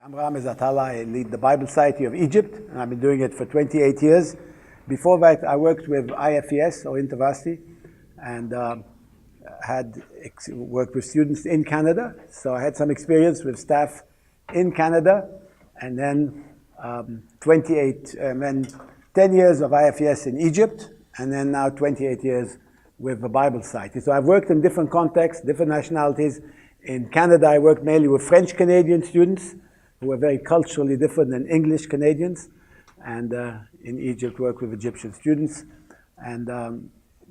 I'm Ramez Atallah. I lead the Bible Society of Egypt, and I've been doing it for 28 years. Before that, I worked with IFES, or InterVarsity, and worked with students in Canada. So I had some experience with staff in Canada, and then 10 years of IFES in Egypt, and then now 28 years with the Bible Society. So I've worked in different contexts, different nationalities. In Canada, I worked mainly with French Canadian students who were very culturally different than English Canadians. And in Egypt, worked with Egyptian students, and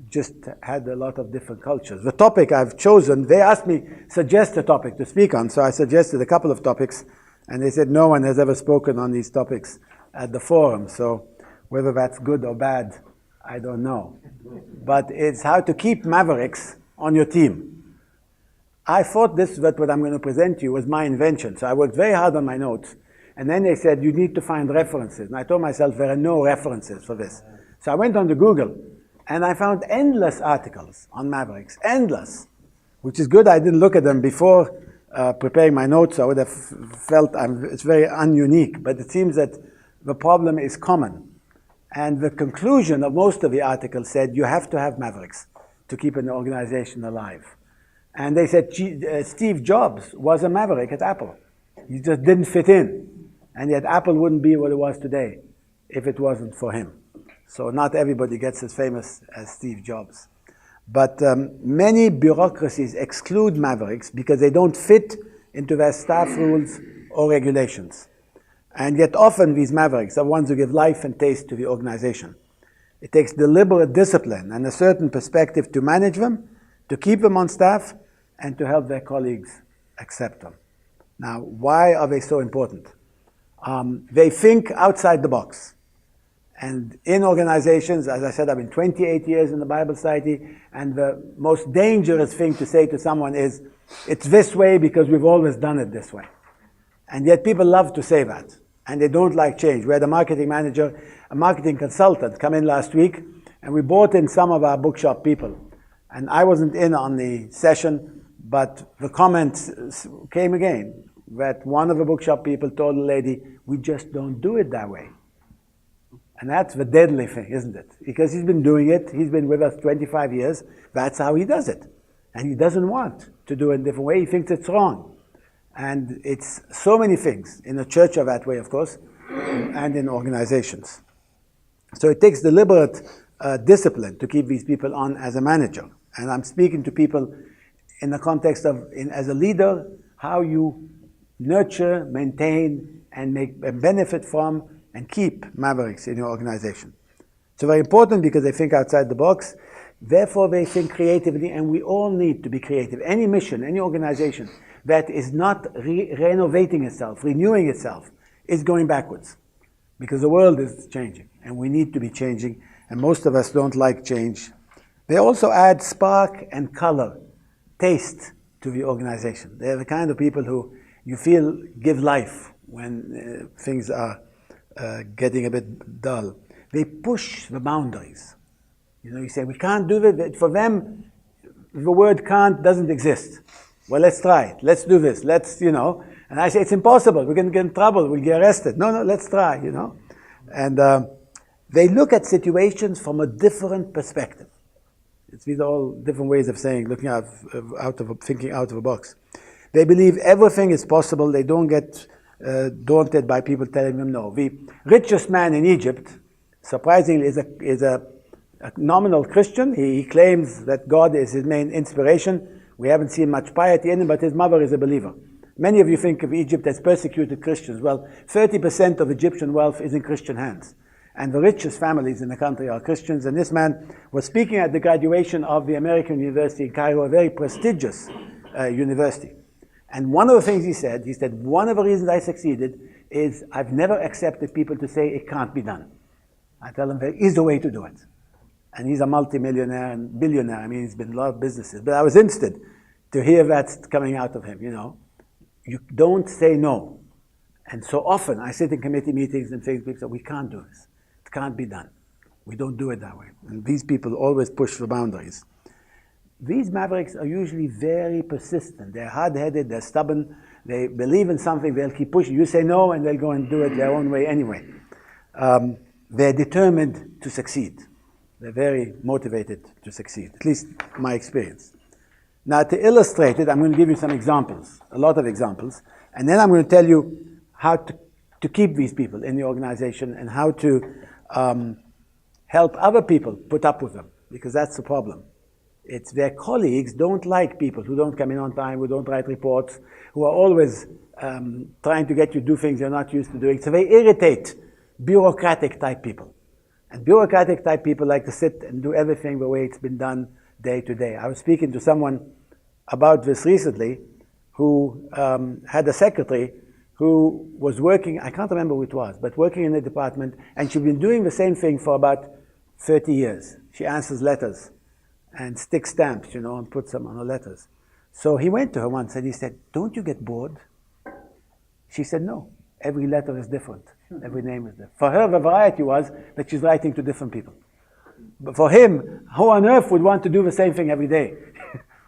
just had a lot of different cultures. The topic I've chosen, they asked me, suggest a topic to speak on. So I suggested a couple of topics, and they said no one has ever spoken on these topics at the forum. So whether that's good or bad, I don't know. But it's how to keep Mavericks on your team. I thought that what I'm going to present to you was my invention. So I worked very hard on my notes. And then they said, you need to find references. And I told myself, there are no references for this. So I went on to Google, and I found endless articles on Mavericks, endless, which is good. I didn't look at them before preparing my notes. I would have felt it's very ununique. But it seems that the problem is common. And the conclusion of most of the articles said, you have to have Mavericks to keep an organization alive. And they said Steve Jobs was a Maverick at Apple. He just didn't fit in. And yet Apple wouldn't be what it was today if it wasn't for him. So not everybody gets as famous as Steve Jobs. But many bureaucracies exclude Mavericks because they don't fit into their staff rules or regulations. And yet often these Mavericks are ones who give life and taste to the organization. It takes deliberate discipline and a certain perspective to manage them, to keep them on staff, and to help their colleagues accept them. Now, why are they so important? They think outside the box. And in organizations, as I said, I've been 28 years in the Bible Society, and the most dangerous thing to say to someone is, it's this way because we've always done it this way. And yet people love to say that, and they don't like change. We had a marketing manager, a marketing consultant come in last week, and we brought in some of our bookshop people. And I wasn't in on the session, but the comments came again, that one of the bookshop people told the lady, we just don't do it that way. And that's the deadly thing, isn't it? Because he's been doing it, he's been with us 25 years, that's how he does it. And he doesn't want to do it a different way, he thinks it's wrong. And it's so many things. In the church are that way, of course, and in organizations. So it takes deliberate discipline to keep these people on as a manager. And I'm speaking to people in the context of, as a leader, how you nurture, maintain, and benefit from and keep Mavericks in your organization. So very important because they think outside the box. Therefore, they think creatively, and we all need to be creative. Any mission, any organization that is not renovating itself, renewing itself, is going backwards because the world is changing, and we need to be changing, and most of us don't like change. They also add spark and color, taste to the organization. They're the kind of people who you feel give life when things are getting a bit dull. They push the boundaries. You know, you say, we can't do that. For them, the word can't doesn't exist. Well, let's try it. Let's do this. Let's, And I say, it's impossible. We're going to get in trouble. We'll get arrested. No, let's try, And they look at situations from a different perspective. These are all different ways of saying, thinking out of a box. They believe everything is possible. They don't get daunted by people telling them no. The richest man in Egypt, surprisingly, is a nominal Christian. He claims that God is his main inspiration. We haven't seen much piety in him, but his mother is a believer. Many of you think of Egypt as persecuted Christians. Well, 30% of Egyptian wealth is in Christian hands. And the richest families in the country are Christians. And this man was speaking at the graduation of the American University in Cairo, a very prestigious university. And one of the things he said, one of the reasons I succeeded is I've never accepted people to say it can't be done. I tell them there is a way to do it. And he's a multimillionaire and billionaire. I mean, he's been in a lot of businesses. But I was interested to hear that coming out of him, You don't say no. And so often I sit in committee meetings and people say, we can't do this. It can't be done. We don't do it that way. And these people always push the boundaries. These Mavericks are usually very persistent. They're hard-headed, they're stubborn, They believe in something, they'll keep pushing. You say no, and they'll go and do it their own way anyway. They're determined to succeed. They're very motivated to succeed, at least my experience. Now, to illustrate it, I'm going to give you some examples, a lot of examples, and then I'm going to tell you how to keep these people in the organization and how to help other people put up with them, because that's the problem. It's their colleagues don't like people who don't come in on time, who don't write reports, who are always trying to get you to do things you're not used to doing. So they irritate bureaucratic type people. And bureaucratic type people like to sit and do everything the way it's been done day to day. I was speaking to someone about this recently who had a secretary who was working, I can't remember who it was, but working in the department, and she'd been doing the same thing for about 30 years. She answers letters and sticks stamps, and puts them on her letters. So he went to her once and he said, "Don't you get bored?" She said, "No. Every letter is different. Every name is different." For her, the variety was that she's writing to different people. But for him, who on earth would want to do the same thing every day?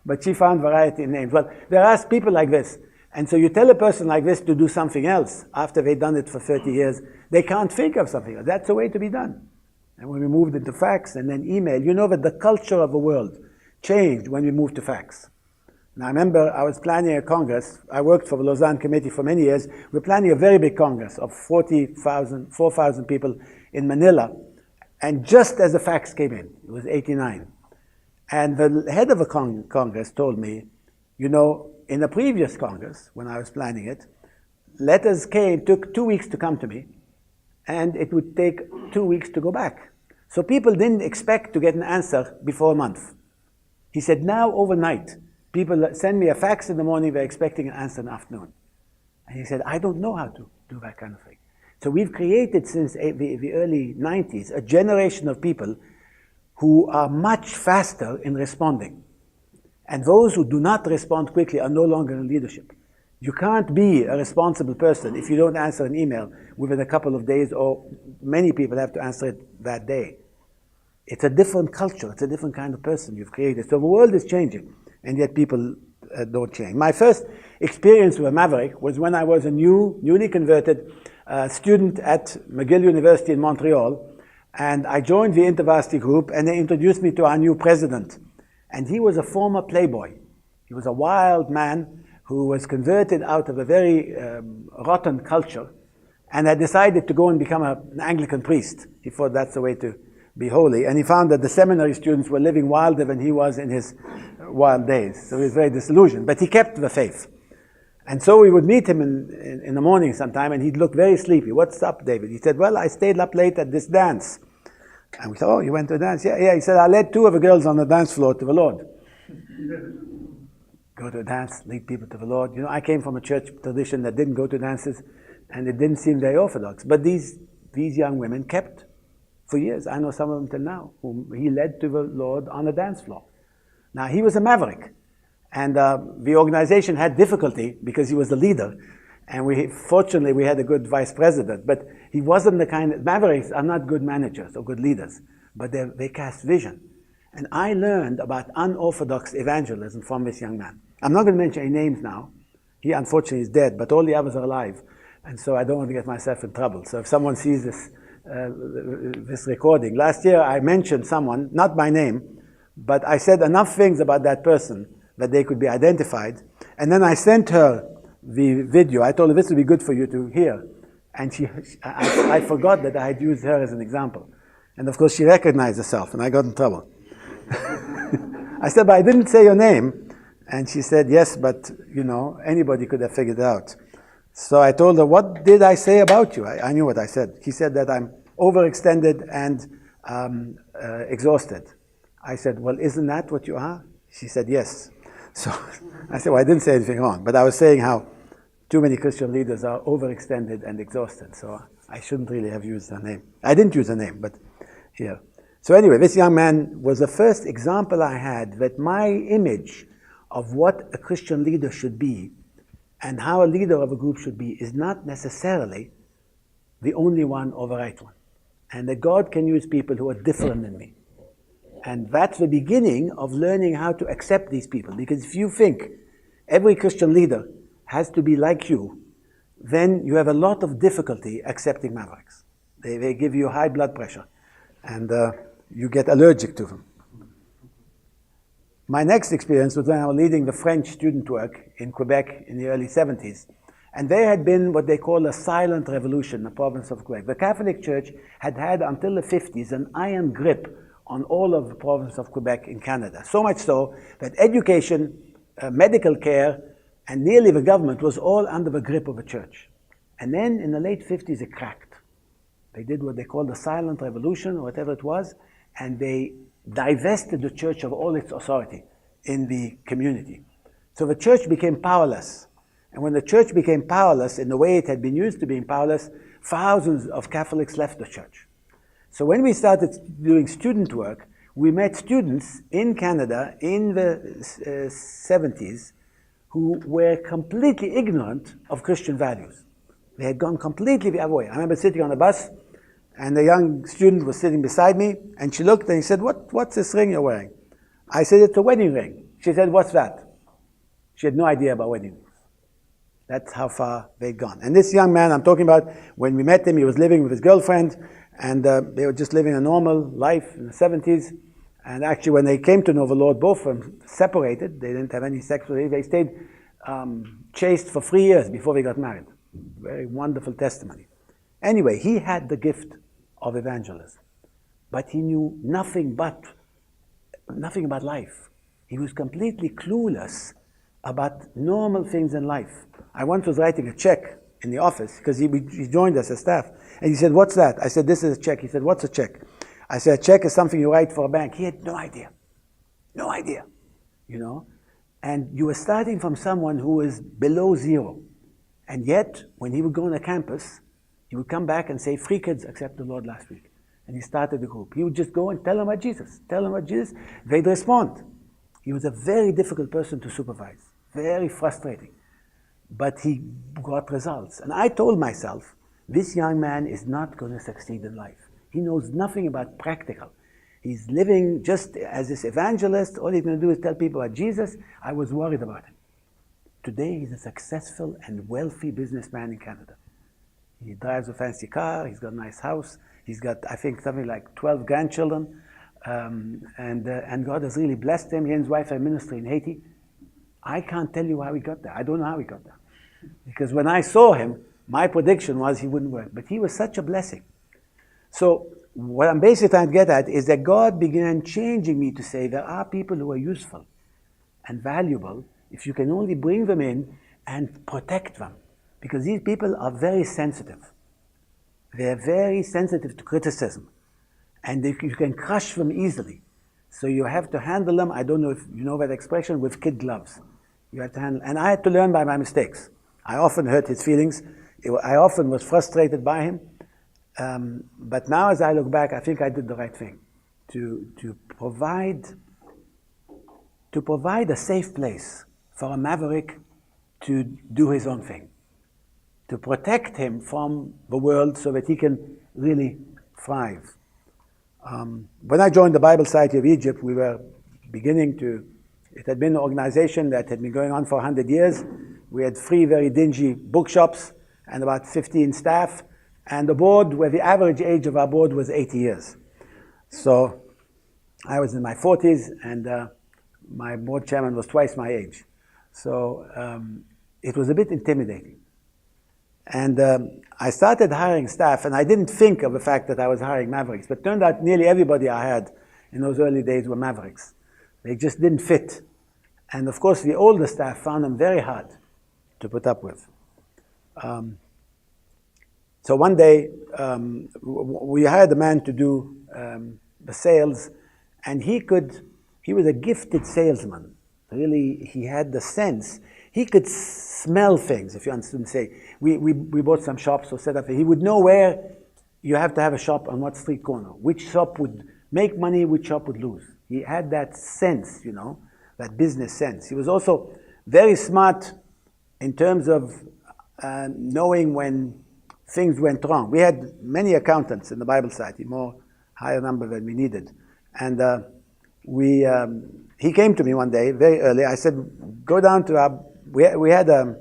But she found variety in names. Well, there are people like this. And so you tell a person like this to do something else after they've done it for 30 years, they can't think of something else. That's the way to be done. And when we moved into fax and then email, you know that the culture of the world changed when we moved to fax. Now I remember I was planning a Congress. I worked for the Lausanne Committee for many years. We were planning a very big Congress of 4,000 people in Manila. And just as the fax came in, it was 89. And the head of the Congress told me, in the previous Congress, when I was planning it, letters took 2 weeks to come to me, and it would take 2 weeks to go back. So people didn't expect to get an answer before a month. He said, now overnight, people send me a fax in the morning, they're expecting an answer in the afternoon. And he said, I don't know how to do that kind of thing. So we've created since the early 90s a generation of people who are much faster in responding. And those who do not respond quickly are no longer in leadership. You can't be a responsible person if you don't answer an email within a couple of days, or many people have to answer it that day. It's a different culture. It's a different kind of person you've created. So the world is changing, and yet people don't change. My first experience with Maverick was when I was a newly converted student at McGill University in Montreal, and I joined the InterVarsity group, and they introduced me to our new president. And he was a former playboy. He was a wild man who was converted out of a very rotten culture and had decided to go and become an Anglican priest. He thought that's the way to be holy. And he found that the seminary students were living wilder than he was in his wild days. So he was very disillusioned. But he kept the faith. And so we would meet him in the morning sometime, and he'd look very sleepy. "What's up, David?" He said, "Well, I stayed up late at this dance." And we said, "Oh, you went to a dance?" Yeah. He said, "I led 2 of the girls on the dance floor to the Lord." Go to a dance, lead people to the Lord. I came from a church tradition that didn't go to dances, and it didn't seem very orthodox. But these young women kept for years. I know some of them till now, whom he led to the Lord on a dance floor. Now, he was a maverick. And the organization had difficulty because he was the leader. And fortunately, we had a good vice president. But he wasn't the kind Mavericks are not good managers or good leaders, but they cast vision. And I learned about unorthodox evangelism from this young man. I'm not going to mention any names now. He unfortunately is dead, but all the others are alive. And so I don't want to get myself in trouble. So if someone sees this recording, last year I mentioned someone, not by name, but I said enough things about that person that they could be identified. And then I sent her the video. I told her this would be good for you to hear. And I forgot that I had used her as an example. And of course she recognized herself, and I got in trouble. I said, "But I didn't say your name." And she said, "Yes, but anybody could have figured it out." So I told her, "What did I say about you?" I knew what I said. She said that I'm overextended and exhausted. I said, "Well, isn't that what you are?" She said, "Yes." So I said, "Well, I didn't say anything wrong, but I was saying how too many Christian leaders are overextended and exhausted. So I shouldn't really have used her name. I didn't use her name, but here. So anyway, this young man was the first example I had that my image of what a Christian leader should be and how a leader of a group should be is not necessarily the only one or the right one. And that God can use people who are different than me. And that's the beginning of learning how to accept these people. Because if you think every Christian leader has to be like you, then you have a lot of difficulty accepting Mavericks. They give you high blood pressure, and you get allergic to them. My next experience was when I was leading the French student work in Quebec in the early 70s. And there had been what they call a silent revolution in the province of Quebec. The Catholic Church had had until the 50s an iron grip on all of the province of Quebec in Canada. So much so that education, medical care, and nearly the government was all under the grip of the church. And then in the late 50s it cracked. They did what they called the silent revolution, or whatever it was, and they divested the church of all its authority in the community. So the church became powerless. And when the church became powerless in the way it had been used to being powerless, thousands of Catholics left the church. So when we started doing student work, we met students in Canada in the 70s who were completely ignorant of Christian values. They had gone completely the other way. I remember sitting on a bus, and a young student was sitting beside me, and she looked and he said, what's this ring you're wearing? I said, it's a wedding ring. She said, what's that? She had no idea about wedding rings. That's how far they'd gone. And this young man I'm talking about, when we met him, he was living with his girlfriend, and they were just living a normal life in the 70s. And actually, when they came to know the Lord, both of them separated. They didn't have any sex with him. They stayed chaste for 3 years before they got married. Very wonderful testimony. Anyway, he had the gift of evangelism, but he knew nothing about life. He was completely clueless about normal things in life. I once was writing a check in the office because he joined us as staff, and he said, what's that? I said, this is a check. He said, what's a check? I said, a check is something you write for a bank. He had no idea, you know. And you were starting from someone who was below zero. And yet, when he would go on a campus, he would come back and say, 3 kids accept the Lord last week. And he started the group. He would just go and tell them about Jesus. They'd respond. He was a very difficult person to supervise, very frustrating. But he got results. And I told myself, this young man is not going to succeed in life. He knows nothing about practical. He's living just as this evangelist. All he's going to do is tell people about Jesus. I was worried about him. Today, he's a successful and wealthy businessman in Canada. He drives a fancy car. He's got a nice house. He's got, I think, something like 12 grandchildren. And God has really blessed him. He and his wife have ministry in Haiti. I can't tell you how he got there. I don't know how he got there. Because when I saw him, my prediction was he wouldn't work. But he was such a blessing. So what I'm basically trying to get at is that God began changing me to say there are people who are useful and valuable if you can only bring them in and protect them. Because these people are very sensitive. They're very sensitive to criticism. And you can crush them easily. So you have to handle them, I don't know if you know that expression, with kid gloves. You have to handle, and I had to learn by my mistakes. I often hurt his feelings. I often was frustrated by him. But now as I look back, I think I did the right thing. To provide a safe place for a Maverick to do his own thing. To protect him from the world so that he can really thrive. When I joined the Bible Society of Egypt, we were beginning to, it had been an organization that had been going on for 100 years. We had 3 very dingy bookshops and about 15 staff. And the board, where the average age of our board was 80 years. So I was in my 40s, and my board chairman was twice my age. So it was a bit intimidating. And I started hiring staff, and I didn't think of the fact that I was hiring Mavericks, but turned out nearly everybody I had in those early days were Mavericks. They just didn't fit. And of course, the older staff found them very hard to put up with. So one day, we hired a man to do the sales, and he was a gifted salesman. Really, he had the sense. He could smell things, if you understand. Say, we bought some shops or set up. He would know where you have to have a shop on what street corner, which shop would make money, which shop would lose. He had that sense, you know, that business sense. He was also very smart in terms of knowing when things went wrong. We had many accountants in the Bible Society, higher number than we needed. And he came to me one day, very early. I said, go down to we had a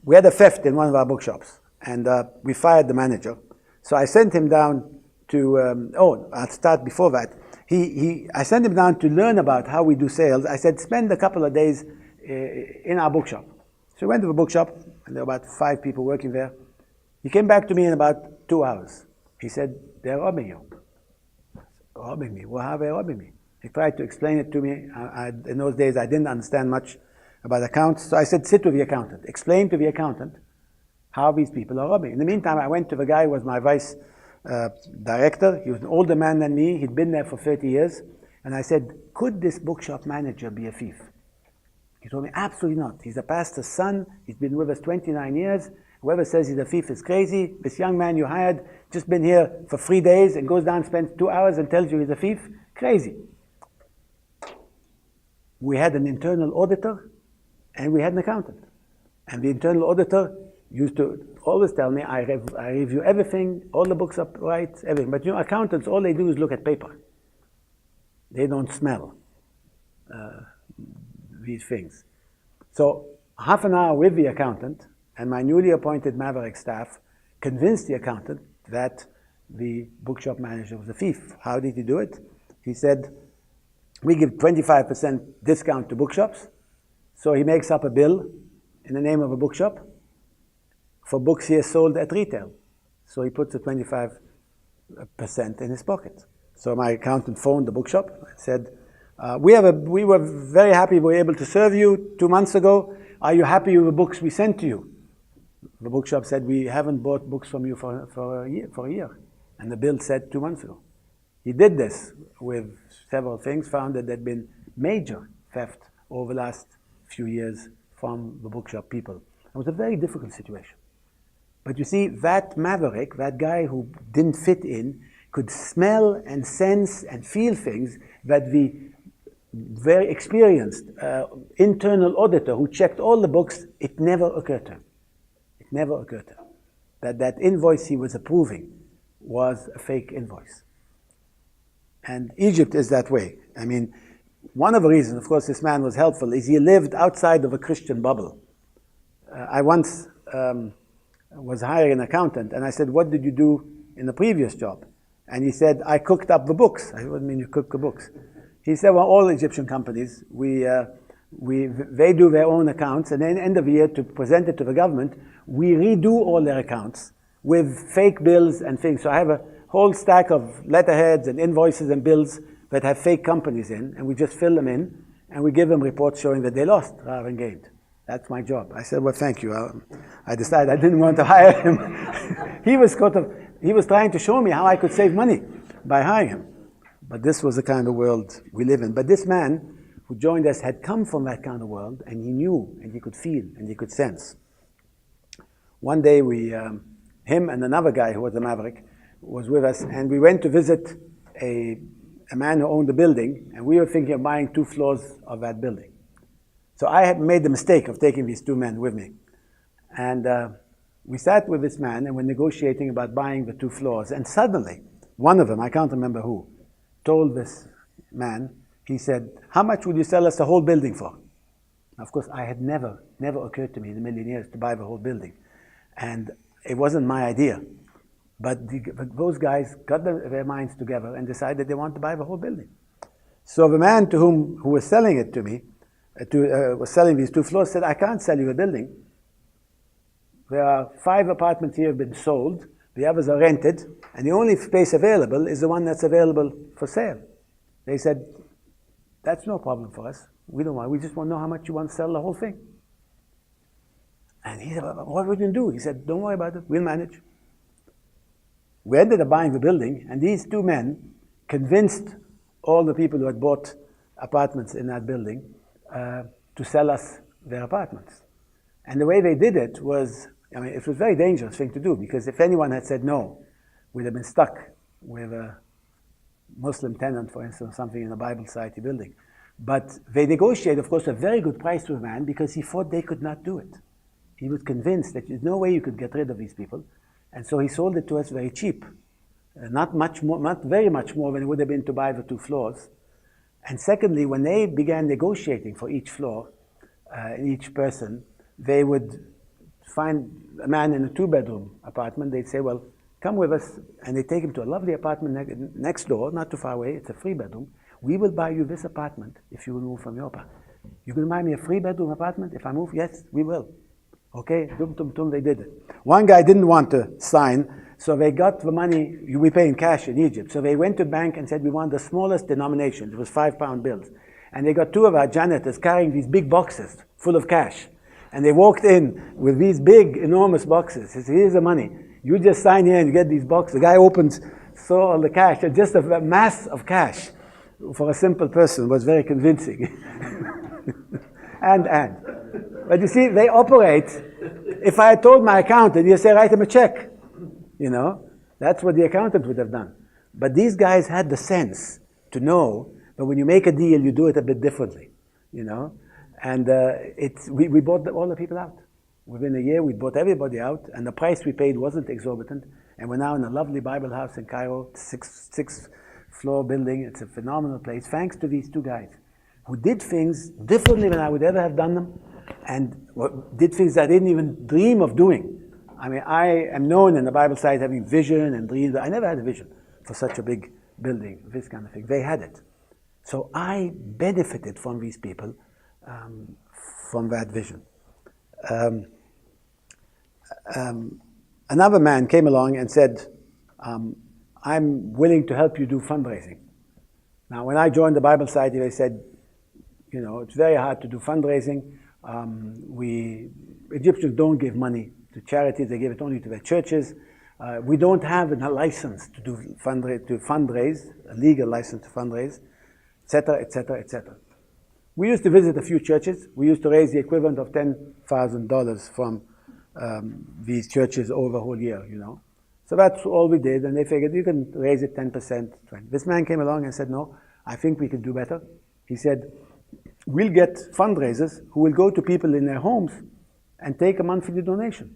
we had a theft in one of our bookshops, and we fired the manager. So I sent him down to, I'll start before that. I sent him down to learn about how we do sales. I said, spend a couple of days in our bookshop. So he went to the bookshop, and there were about 5 people working there. He came back to me in about 2 hours. He said, they're robbing you. I said, robbing me? Well, how are they robbing me? He tried to explain it to me. In those days, I didn't understand much about accounts. So I said, sit with the accountant. Explain to the accountant how these people are robbing. In the meantime, I went to the guy who was my vice director. He was an older man than me. He'd been there for 30 years. And I said, could this bookshop manager be a thief? He told me, absolutely not. He's a pastor's son. He's been with us 29 years. Whoever says he's a thief is crazy. This young man you hired just been here for 3 days and goes down, spends 2 hours and tells you he's a thief. Crazy. We had an internal auditor and we had an accountant. And the internal auditor used to always tell me, I review everything, all the books up right, everything. But accountants, all they do is look at paper. They don't smell these things. So half an hour with the accountant and my newly appointed Maverick staff convinced the accountant that the bookshop manager was a thief. How did he do it? He said, we give 25% discount to bookshops. So he makes up a bill in the name of a bookshop for books he has sold at retail. So he puts the 25% in his pocket. So my accountant phoned the bookshop and said, we were very happy we were able to serve you 2 months ago. Are you happy with the books we sent to you? The bookshop said, we haven't bought books from you for a year. And the bill said 2 months ago. He did this with several things, found that there had been major theft over the last few years from the bookshop people. It was a very difficult situation. But you see, that Maverick, that guy who didn't fit in, could smell and sense and feel things that the very experienced internal auditor who checked all the books, it never occurred to him. It never occurred to him that invoice he was approving was a fake invoice. And Egypt is that way. I mean, one of the reasons, of course, this man was helpful is he lived outside of a Christian bubble. I once was hiring an accountant, and I said, what did you do in the previous job? And he said, I cooked up the books. I said, what do you mean you cook the books? He said, well, all Egyptian companies, they do their own accounts, and then at the end of the year, to present it to the government, we redo all their accounts with fake bills and things. So I have a whole stack of letterheads and invoices and bills that have fake companies in, and we just fill them in, and we give them reports showing that they lost rather than gained. That's my job. I said, well, thank you. I decided I didn't want to hire him. He was trying to show me how I could save money by hiring him. But this was the kind of world we live in. But this man who joined us had come from that kind of world, and he knew, and he could feel, and he could sense. One day, him and another guy who was a Maverick was with us, and we went to visit a man who owned the building, and we were thinking of buying 2 floors of that building. So I had made the mistake of taking these 2 men with me. And we sat with this man, and we're negotiating about buying the 2 floors. And suddenly, one of them, I can't remember who, told this man, he said, how much would you sell us the whole building for? Of course, I had never occurred to me in a million years to buy the whole building. And it wasn't my idea. But those guys got their minds together and decided they wanted to buy the whole building. So the man who was selling it to me, was selling these 2 floors, said, I can't sell you a building. There are 5 apartments here have been sold, the others are rented, and the only space available is the one that's available for sale. They said, that's no problem for us. We don't want, we just want to know how much you want to sell the whole thing. And he said, what would you do? He said, don't worry about it, we'll manage. We ended up buying the building, and these 2 men convinced all the people who had bought apartments in that building to sell us their apartments. And the way they did it was, I mean, it was a very dangerous thing to do, because if anyone had said no, we'd have been stuck with a Muslim tenant, for instance, something in a Bible Society building. But they negotiated, of course, a very good price to a man because he thought they could not do it. He was convinced that there's no way you could get rid of these people. And so he sold it to us very cheap. Not much more, not very much more than it would have been to buy the 2 floors. And secondly, when they began negotiating for each floor, each person, they would find a man in a 2-bedroom apartment, they'd say, well, come with us, and they take him to a lovely apartment next door, not too far away, it's a 3-bedroom. We will buy you this apartment if you will move from your apartment. You're going to buy me a 3-bedroom apartment if I move? Yes, we will. Okay, they did it. One guy didn't want to sign, so they got the money, we pay in cash in Egypt. So they went to the bank and said, we want the smallest denomination. It was £5 bills. And they got 2 of our janitors carrying these big boxes full of cash. And they walked in with these big, enormous boxes. He said, here's the money. You just sign here and you get these boxes. The guy opens, saw all the cash, and just a mass of cash for a simple person was very convincing. But you see, they operate. If I had told my accountant, you say, write him a check. You know, that's what the accountant would have done. But these guys had the sense to know that when you make a deal, you do it a bit differently, you know. And we bought all the people out. Within a year, we bought everybody out, and the price we paid wasn't exorbitant. And we're now in a lovely Bible house in Cairo, six-floor building. It's a phenomenal place, thanks to these 2 guys who did things differently than I would ever have done them, and did things I didn't even dream of doing. I mean, I am known in the Bible side having vision and dreams. I never had a vision for such a big building, this kind of thing. They had it. So I benefited from these people, from that vision. Another man came along and said, I'm willing to help you do fundraising. Now, when I joined the Bible Society, they said, you know, it's very hard to do fundraising. Egyptians don't give money to charities, they give it only to their churches. We don't have a license to do fundraise, a legal license to fundraise, etc., etc., etc. We used to visit a few churches. We used to raise the equivalent of $10,000 from these churches over a whole year, you know. So that's all we did, and they figured you can raise it 10%, 20%. This man came along and said, no, I think we can do better. He said, we'll get fundraisers who will go to people in their homes and take a monthly donation.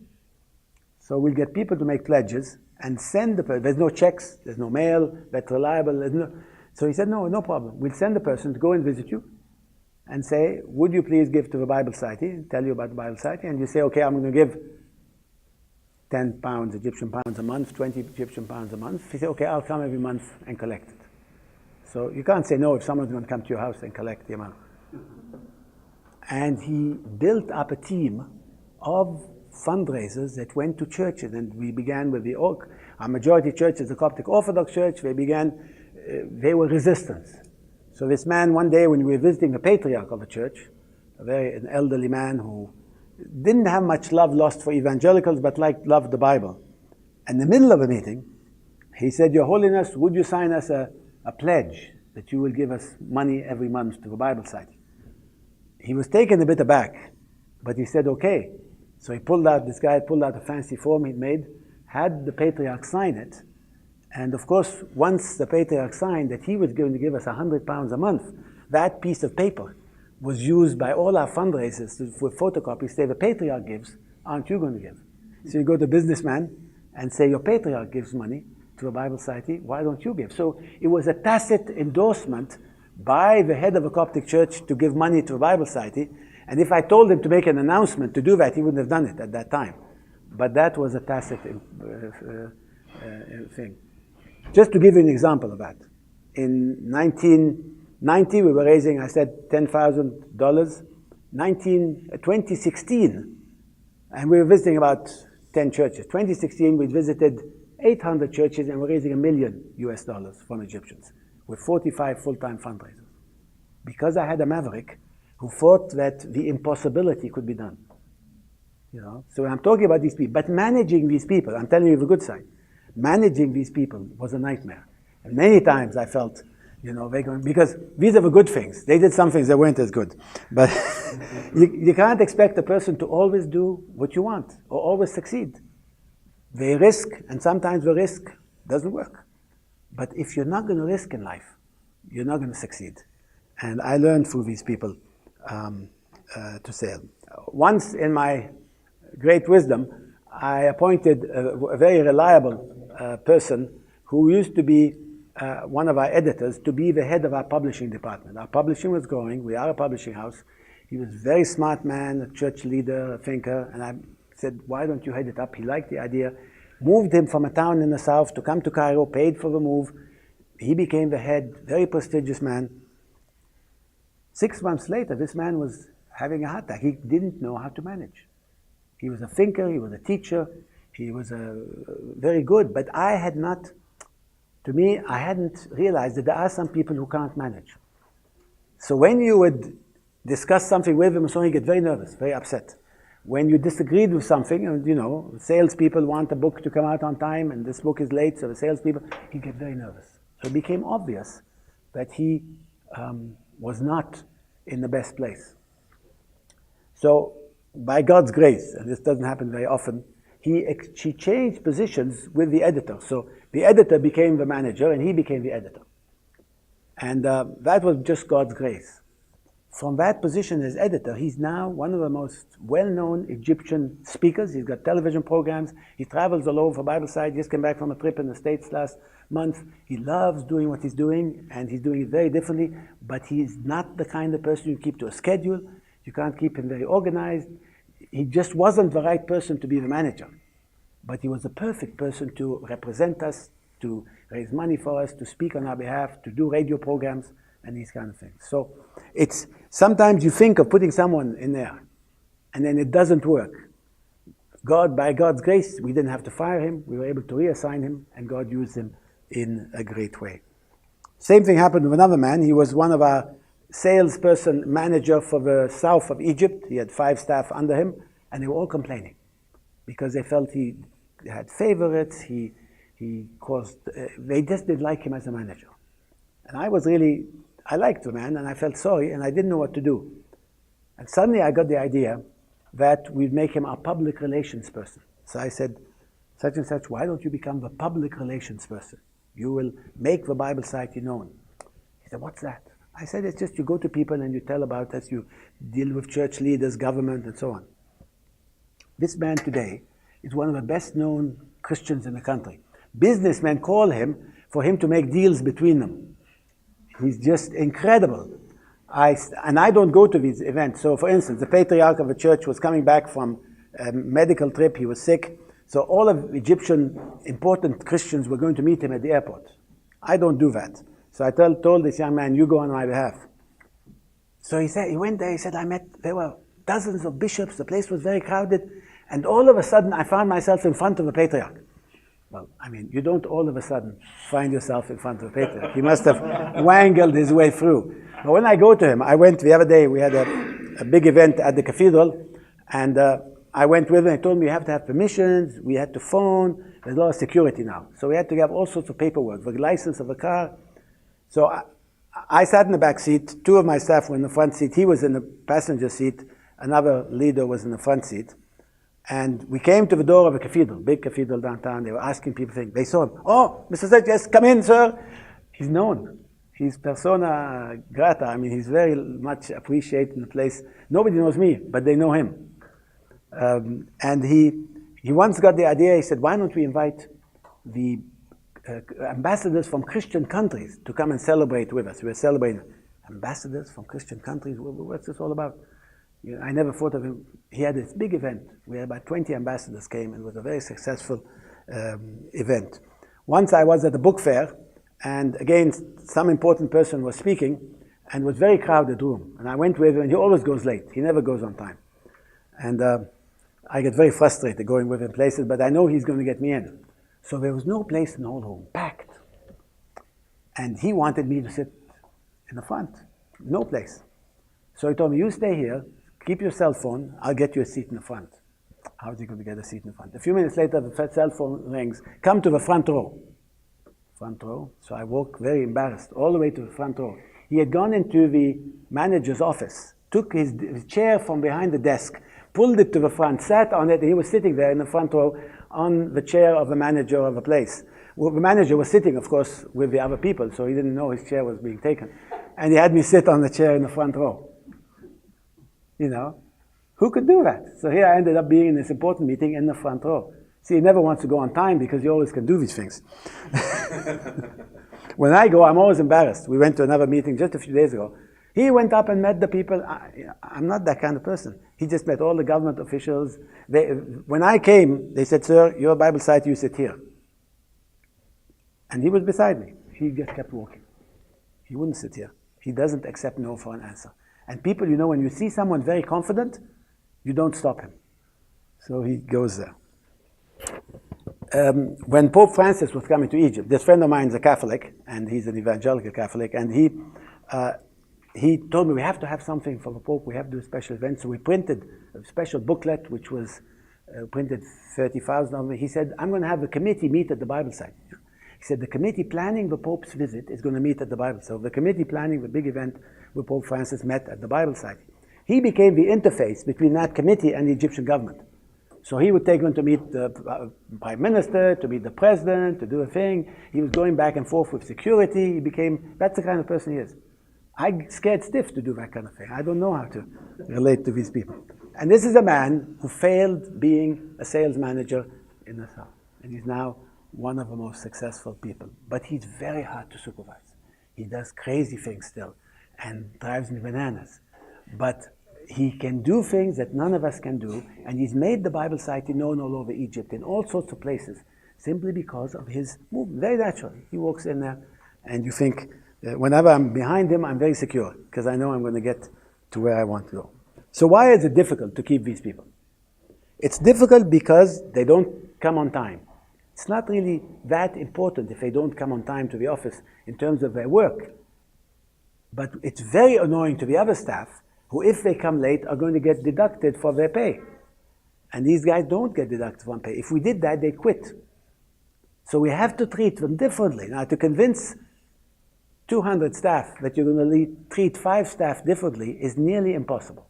So we'll get people to make pledges and send the person. There's no checks, there's no mail, that's reliable. So he said, no problem. We'll send the person to go and visit you and say, would you please give to the Bible Society, and tell you about the Bible Society, and you say, okay, I'm going to give 10 pounds, Egyptian pounds a month, 20 Egyptian pounds a month. He said, okay, I'll come every month and collect it. So you can't say no if someone's going to come to your house and collect the amount. And he built up a team of fundraisers that went to churches, and we began with our majority church is the Coptic Orthodox Church. They were resistant. So this man, one day when we were visiting the patriarch of the church, an elderly man who didn't have much love lost for evangelicals, but loved the Bible. In the middle of a meeting, he said, Your Holiness, would you sign us a pledge that you will give us money every month to the Bible Society? He was taken a bit aback, but he said, okay. So this guy pulled out a fancy form he'd made, had the patriarch sign it, and of course, once the patriarch signed that he was going to give us £100 a month, that piece of paper was used by all our fundraisers for photocopies. Say, the patriarch gives, aren't you going to give? So you go to a businessman and say, your patriarch gives money to a Bible Society, why don't you give? So it was a tacit endorsement by the head of a Coptic church to give money to a Bible Society. And if I told him to make an announcement to do that, he wouldn't have done it at that time. But that was a tacit thing. Just to give you an example of that. In 1990, we were raising, I said, $10,000. 2016, and we were visiting about 10 churches. 2016, we visited 800 churches, and we're raising $1 million from Egyptians with 45 full-time fundraisers. Because I had a Maverick who thought that the impossibility could be done. You know, so I'm talking about these people, but managing these people, I'm telling you the good side, managing these people was a nightmare. And many times I felt, you know, because these are the good things. They did some things that weren't as good. But you can't expect a person to always do what you want or always succeed. They risk, and sometimes the risk doesn't work. But if you're not going to risk in life, you're not going to succeed. And I learned through these people to sail. Once in my great wisdom, I appointed a very reliable person who used to be one of our editors to be the head of our publishing department. Our publishing was growing. We are a publishing house. He was a very smart man, a church leader, a thinker, and I said, why don't you head it up? He liked the idea. Moved him from a town in the south to come to Cairo, paid for the move. He became the head, very prestigious man. 6 months later, this man was having a heart attack. He didn't know how to manage. He was a thinker, he was a teacher, he was very good, but I hadn't realized that there are some people who can't manage. So when you would discuss something with him, so he get very nervous, very upset. When you disagreed with something, you know, salespeople want a book to come out on time, and this book is late, so the salespeople, he'd get very nervous. So it became obvious that he was not in the best place. So by God's grace, and this doesn't happen very often, she changed positions with the editor. So the editor became the manager, and he became the editor. And that was just God's grace. From that position as editor, he's now one of the most well-known Egyptian speakers. He's got television programs. He travels all over for Bible Side. He just came back from a trip in the States last month. He loves doing what he's doing, and he's doing it very differently, but he's not the kind of person you keep to a schedule. You can't keep him very organized. He just wasn't the right person to be the manager. But he was the perfect person to represent us, to raise money for us, to speak on our behalf, to do radio programs, and these kind of things. So it's sometimes you think of putting someone in there, and then it doesn't work. By God's grace, we didn't have to fire him. We were able to reassign him, and God used him in a great way. Same thing happened with another man. He was one of our salesperson manager for the south of Egypt. He had 5 staff under him, and they were all complaining because they felt he had favorites. They just didn't like him as a manager. And I liked the man, and I felt sorry, and I didn't know what to do. And suddenly I got the idea that we'd make him our public relations person. So I said, such and such, why don't you become the public relations person? You will make the Bible Society known. He said, what's that? I said, it's just you go to people and you tell about us, you deal with church leaders, government, and so on. This man today is one of the best known Christians in the country. Businessmen call him for him to make deals between them. He's just incredible. And I don't go to these events. So for instance, the patriarch of the church was coming back from a medical trip. He was sick. So all of Egyptian important Christians were going to meet him at the airport. I don't do that. So I told this young man, you go on my behalf. So he went there, he said, there were dozens of bishops, the place was very crowded, and all of a sudden I found myself in front of the patriarch. Well, I mean, you don't all of a sudden find yourself in front of the patriarch. He must have wangled his way through. But when I go to him, I went the other day, we had a big event at the cathedral, and I went with him, he told me you have to have permissions, we had to phone, there's a lot of security now. So we had to have all sorts of paperwork, the license of the car. So I sat in the back seat, 2 of my staff were in the front seat, he was in the passenger seat, another leader was in the front seat. And we came to the door of a cathedral, big cathedral downtown. They were asking people things. They saw him. Oh, Mr. Zed, yes, come in, sir. He's known. He's persona grata. I mean, he's very much appreciated in the place. Nobody knows me, but they know him. And he once got the idea, he said, why don't we invite the ambassadors from Christian countries to come and celebrate with us. We're celebrating. Ambassadors from Christian countries? What's this all about? You know, I never thought of him. He had this big event. We had about 20 ambassadors came, and it was a very successful event. Once I was at a book fair, and again, some important person was speaking, and it was a very crowded room. And I went with him, and he always goes late. He never goes on time. And I get very frustrated going with him places, but I know he's going to get me in. So there was no place in the whole room, packed. And he wanted me to sit in the front. No place. So he told me, you stay here, keep your cell phone, I'll get you a seat in the front. How's he going to get a seat in the front? A few minutes later, the cell phone rings. Come to the front row. Front row. So I walked very embarrassed all the way to the front row. He had gone into the manager's office, took his chair from behind the desk, pulled it to the front, sat on it, and he was sitting there in the front row on the chair of the manager of the place. Well, the manager was sitting, of course, with the other people, so he didn't know his chair was being taken. And he had me sit on the chair in the front row. You know, who could do that? So here I ended up being in this important meeting in the front row. See, he never wants to go on time because he always can do these things. When I go, I'm always embarrassed. We went to another meeting just a few days ago. He went up and met the people. I'm not that kind of person. He just met all the government officials. When I came, they said, "Sir, your Bible site, you sit here." And he was beside me. He just kept walking. He wouldn't sit here. He doesn't accept no for an answer. And people, when you see someone very confident, you don't stop him. So he goes there. When Pope Francis was coming to Egypt, this friend of mine is a Catholic, and he's an evangelical Catholic, and he told me we have to have something for the Pope, we have to do a special event. So we printed a special booklet, which was printed 30,000 of them. He said, "I'm going to have the committee meet at the Bible site." He said, "The committee planning the Pope's visit is going to meet at the Bible." So the committee planning the big event with Pope Francis met at the Bible site. He became the interface between that committee and the Egyptian government. So he would take them to meet the prime minister, to meet the president, to do a thing. He was going back and forth with security. That's the kind of person he is. I'm scared stiff to do that kind of thing. I don't know how to relate to these people. And this is a man who failed being a sales manager in the South. And he's now one of the most successful people. But he's very hard to supervise. He does crazy things still and drives me bananas. But he can do things that none of us can do, and he's made the Bible site known all over Egypt, in all sorts of places, simply because of his movement. Very naturally. He walks in there, and you think, whenever I'm behind him, I'm very secure, because I know I'm going to get to where I want to go. So why is it difficult to keep these people? It's difficult because they don't come on time. It's not really that important if they don't come on time to the office in terms of their work. But it's very annoying to the other staff who, if they come late, are going to get deducted for their pay. And these guys don't get deducted from pay. If we did that, they quit. So we have to treat them differently. Now, to convince 200 staff that you're going to treat 5 staff differently is nearly impossible.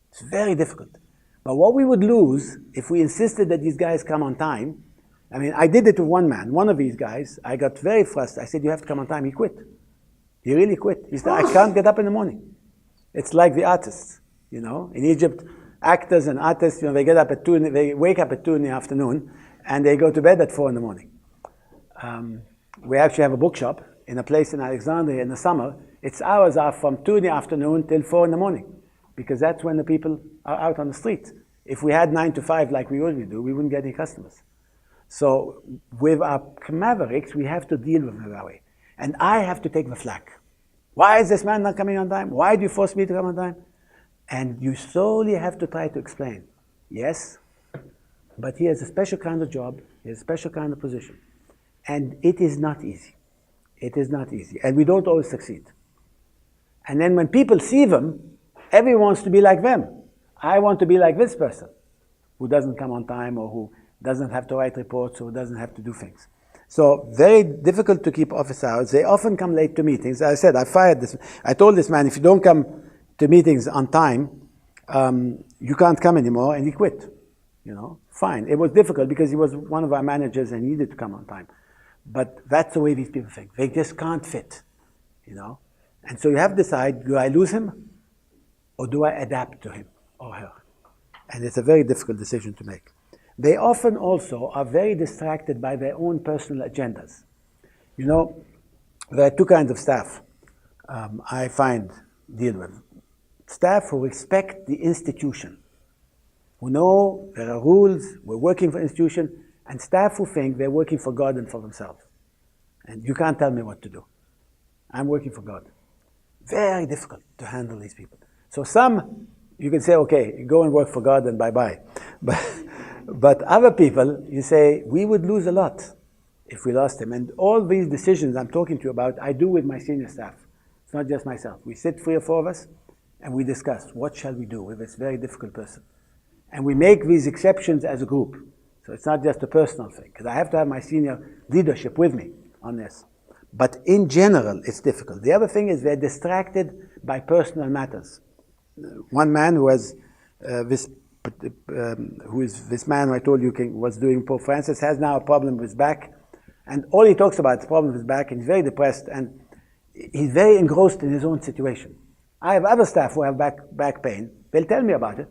It's very difficult. But what we would lose if we insisted that these guys come on time, I mean, I did it to one man, one of these guys. I got very frustrated. I said, "You have to come on time." He quit. He really quit. He said, "I can't get up in the morning." It's like the artists, In Egypt, actors and artists, they get up at 2, they wake up at 2 in the afternoon, and they go to bed at 4 in the morning. We actually have a bookshop in a place in Alexandria in the summer. Its hours are from 2 in the afternoon till 4 in the morning, because that's when the people are out on the street. If we had 9 to 5 like we usually do, we wouldn't get any customers. So with our Mavericks, we have to deal with it that way. And I have to take the flak. Why is this man not coming on time? Why do you force me to come on time? And you slowly have to try to explain. Yes, but he has a special kind of job, he has a special kind of position. And it is not easy. It is not easy. And we don't always succeed. And then when people see them, everyone wants to be like them. I want to be like this person who doesn't come on time, or who doesn't have to write reports, or who doesn't have to do things. So very difficult to keep office hours. They often come late to meetings. As I said, I fired this. I told this man, if you don't come to meetings on time, you can't come anymore, and he quit. Fine. It was difficult because he was one of our managers and he needed to come on time. But that's the way these people think. They just can't fit, And so you have to decide, do I lose him, or do I adapt to him or her? And it's a very difficult decision to make. They often also are very distracted by their own personal agendas. There are 2 kinds of staff I deal with. Staff who respect the institution, who know there are rules, we're working for institution, and staff who think they're working for God and for themselves. And you can't tell me what to do. I'm working for God. Very difficult to handle these people. So some, you can say, okay, go and work for God and bye-bye. But other people, you say, we would lose a lot if we lost him. And all these decisions I'm talking to you about, I do with my senior staff. It's not just myself. We sit 3 or 4 of us, and we discuss, what shall we do with this very difficult person? And we make these exceptions as a group. So it's not just a personal thing, because I have to have my senior leadership with me on this. But in general, it's difficult. The other thing is they're distracted by personal matters. One man who is this man who I told you was doing Pope Francis, has now a problem with his back. And all he talks about is the problem with his back, and he's very depressed, and he's very engrossed in his own situation. I have other staff who have back pain. They'll tell me about it,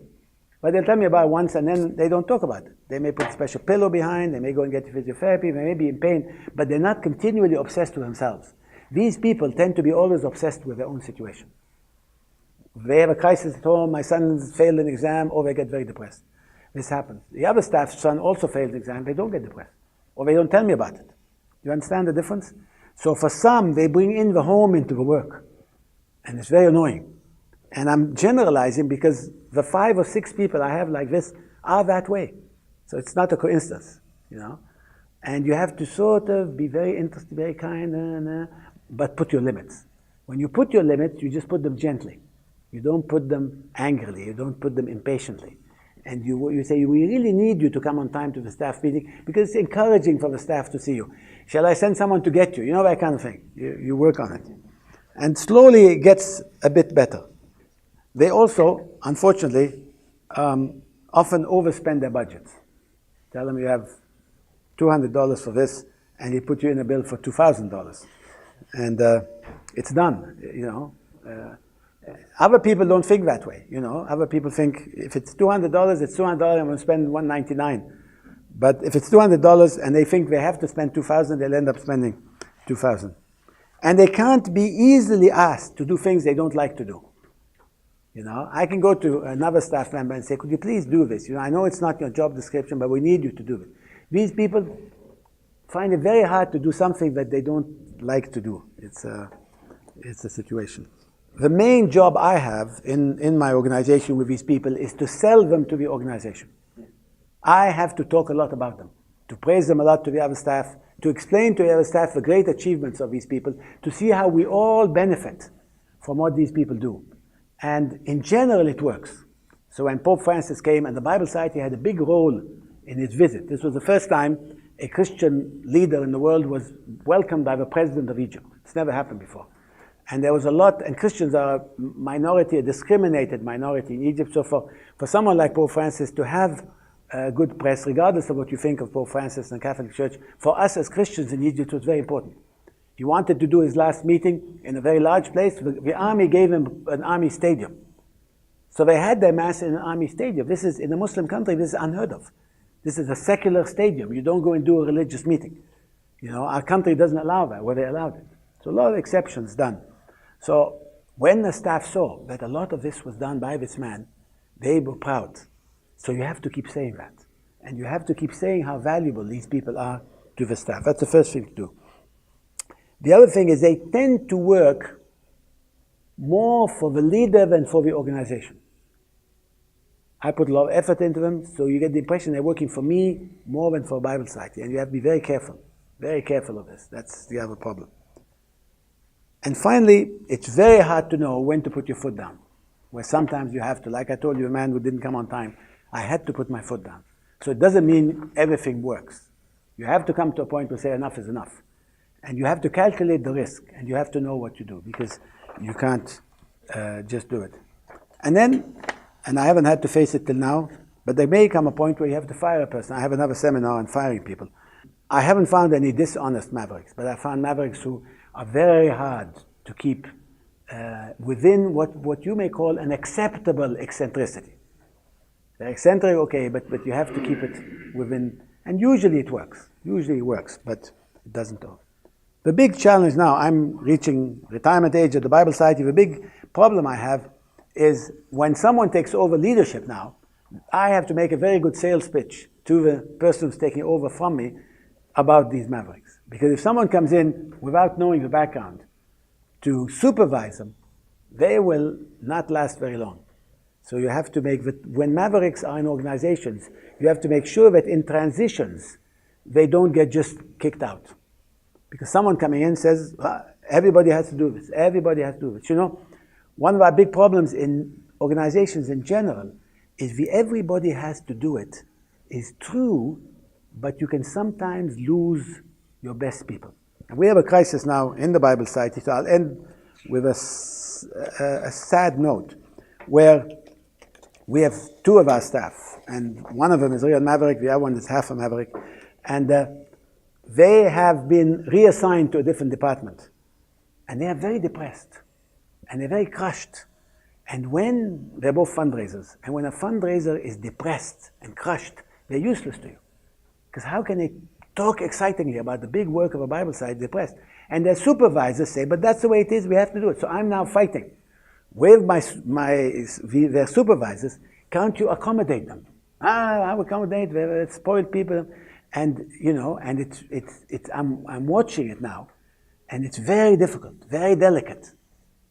but they'll tell me about it once, and then they don't talk about it. They may put a special pillow behind, they may go and get physiotherapy, they may be in pain, but they're not continually obsessed with themselves. These people tend to be always obsessed with their own situation. They have a crisis at home, my son's failed an exam, or they get very depressed. This happens. The other staff's son also failed an exam, they don't get depressed. Or they don't tell me about it. You understand the difference? So for some, they bring in the home into the work. And it's very annoying. And I'm generalizing because the 5 or 6 people I have like this are that way. So it's not a coincidence, you know. And you have to sort of be very interested, very kind, but put your limits. When you put your limits, you just put them gently. You don't put them angrily. You don't put them impatiently. And you say, we really need you to come on time to the staff meeting because it's encouraging for the staff to see you. Shall I send someone to get you? You know, that kind of thing. You work on it. And slowly it gets a bit better. They also, unfortunately, often overspend their budgets. Tell them you have $200 for this, and he put you in a bill for $2,000. And it's done, you know. Other people don't think that way, you know. Other people think if it's $200, it's $200, I'm going to spend $199. But if it's $200 and they think they have to spend $2,000, they'll end up spending $2,000. And they can't be easily asked to do things they don't like to do. You know, I can go to another staff member and say, could you please do this? You know, I know it's not your job description, but we need you to do it. These people find it very hard to do something that they don't like to do. It's a situation. The main job I have in my organization with these people is to sell them to the organization. I have to talk a lot about them, to praise them a lot to the other staff, to explain to the other staff the great achievements of these people, to see how we all benefit from what these people do. And in general, it works. So when Pope Francis came, and the Bible Society had a big role in his visit. This was the first time a Christian leader in the world was welcomed by the president of Egypt. It's never happened before. And there was a lot, and Christians are a minority, a discriminated minority in Egypt. So for someone like Pope Francis to have good press, regardless of what you think of Pope Francis and the Catholic Church, for us as Christians in Egypt was very important. He wanted to do his last meeting in a very large place. The army gave him an army stadium. So they had their mass in an army stadium. This is, in a Muslim country, this is unheard of. This is a secular stadium. You don't go and do a religious meeting. You know, our country doesn't allow that, where they allowed it. So a lot of exceptions done. So when the staff saw that a lot of this was done by this man, they were proud. So you have to keep saying that. And you have to keep saying how valuable these people are to the staff. That's the first thing to do. The other thing is they tend to work more for the leader than for the organization. I put a lot of effort into them, so you get the impression they're working for me more than for Bible Society. And you have to be very careful of this. That's the other problem. And finally, it's very hard to know when to put your foot down. Where sometimes you have to, like I told you, a man who didn't come on time, I had to put my foot down. So it doesn't mean everything works. You have to come to a point where say enough is enough. And you have to calculate the risk, and you have to know what you do, because you can't just do it. And then, and I haven't had to face it till now, but there may come a point where you have to fire a person. I have another seminar on firing people. I haven't found any dishonest Mavericks, but I found Mavericks who are very hard to keep within what you may call an acceptable eccentricity. They're eccentric, okay, but you have to keep it within, and usually it works. Usually it works, but it doesn't always. The big challenge now, I'm reaching retirement age at the Bible Society. The big problem I have is when someone takes over leadership now, I have to make a very good sales pitch to the person who's taking over from me about these Mavericks. Because if someone comes in without knowing the background to supervise them, they will not last very long. So you have to make that, when Mavericks are in organizations, you have to make sure that in transitions, they don't get just kicked out. Because someone coming in says, everybody has to do this, everybody has to do this. You know, one of our big problems in organizations in general is the everybody has to do it is true, but you can sometimes lose your best people. And we have a crisis now in the Bible Society, so I'll end with a sad note, where we have 2 of our staff, and one of them is real Maverick, the other one is half a Maverick, and they have been reassigned to a different department. And they are very depressed. And they're very crushed. And when they're both fundraisers, and when a fundraiser is depressed and crushed, they're useless to you. Because how can they talk excitingly about the big work of a Bible Society depressed? And their supervisors say, but that's the way it is, we have to do it. So I'm now fighting with their supervisors, can't you accommodate them? I'll accommodate, they're spoiled people. And, you know, and I'm watching it now, and it's very difficult, very delicate.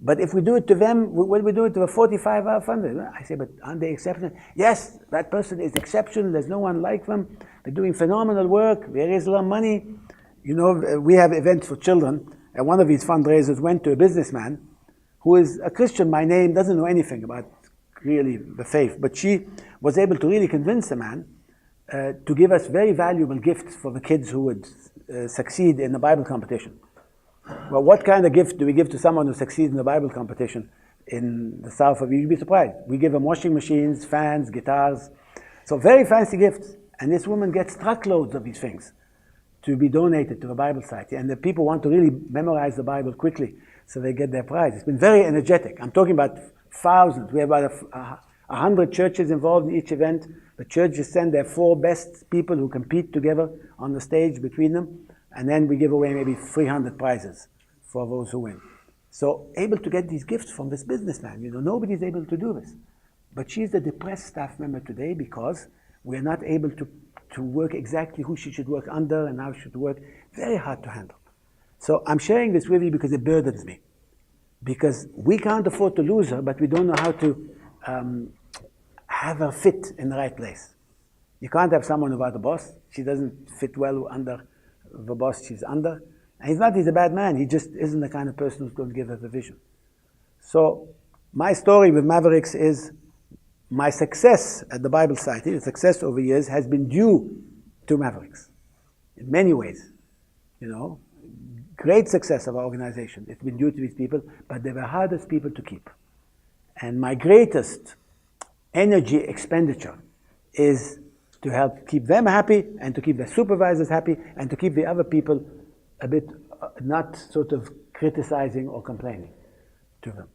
But if we do it to them, when we do it to a 45-hour funder, I say, but aren't they exceptional? Yes, that person is exceptional, there's no one like them, they're doing phenomenal work, they raise a lot of money. You know, we have events for children, and one of these fundraisers went to a businessman who is a Christian by name, doesn't know anything about really the faith, but she was able to really convince the man to give us very valuable gifts for the kids who would succeed in the Bible competition. Well, what kind of gift do we give to someone who succeeds in the Bible competition in the south of, you'd be surprised. We give them washing machines, fans, guitars, so very fancy gifts. And this woman gets truckloads of these things to be donated to the Bible Society. And the people want to really memorize the Bible quickly, so they get their prize. It's been very energetic. I'm talking about thousands. We have about 100 churches involved in each event. The churches send their 4 best people who compete together on the stage between them, and then we give away maybe 300 prizes for those who win. So able to get these gifts from this businessman. You know, nobody's able to do this. But she's the depressed staff member today because we're not able to work exactly who she should work under and how she should work. Very hard to handle. So I'm sharing this with you because it burdens me. Because we can't afford to lose her, but we don't know how to have her fit in the right place. You can't have someone without a boss. She doesn't fit well under the boss she's under. And he's a bad man. He just isn't the kind of person who's going to give her the vision. So my story with Mavericks is my success at the Bible Society, the success over years, has been due to Mavericks in many ways. You know, great success of our organization. It's been due to these people, but they were the hardest people to keep. And my greatest energy expenditure is to help keep them happy and to keep their supervisors happy and to keep the other people a bit not sort of criticizing or complaining to them.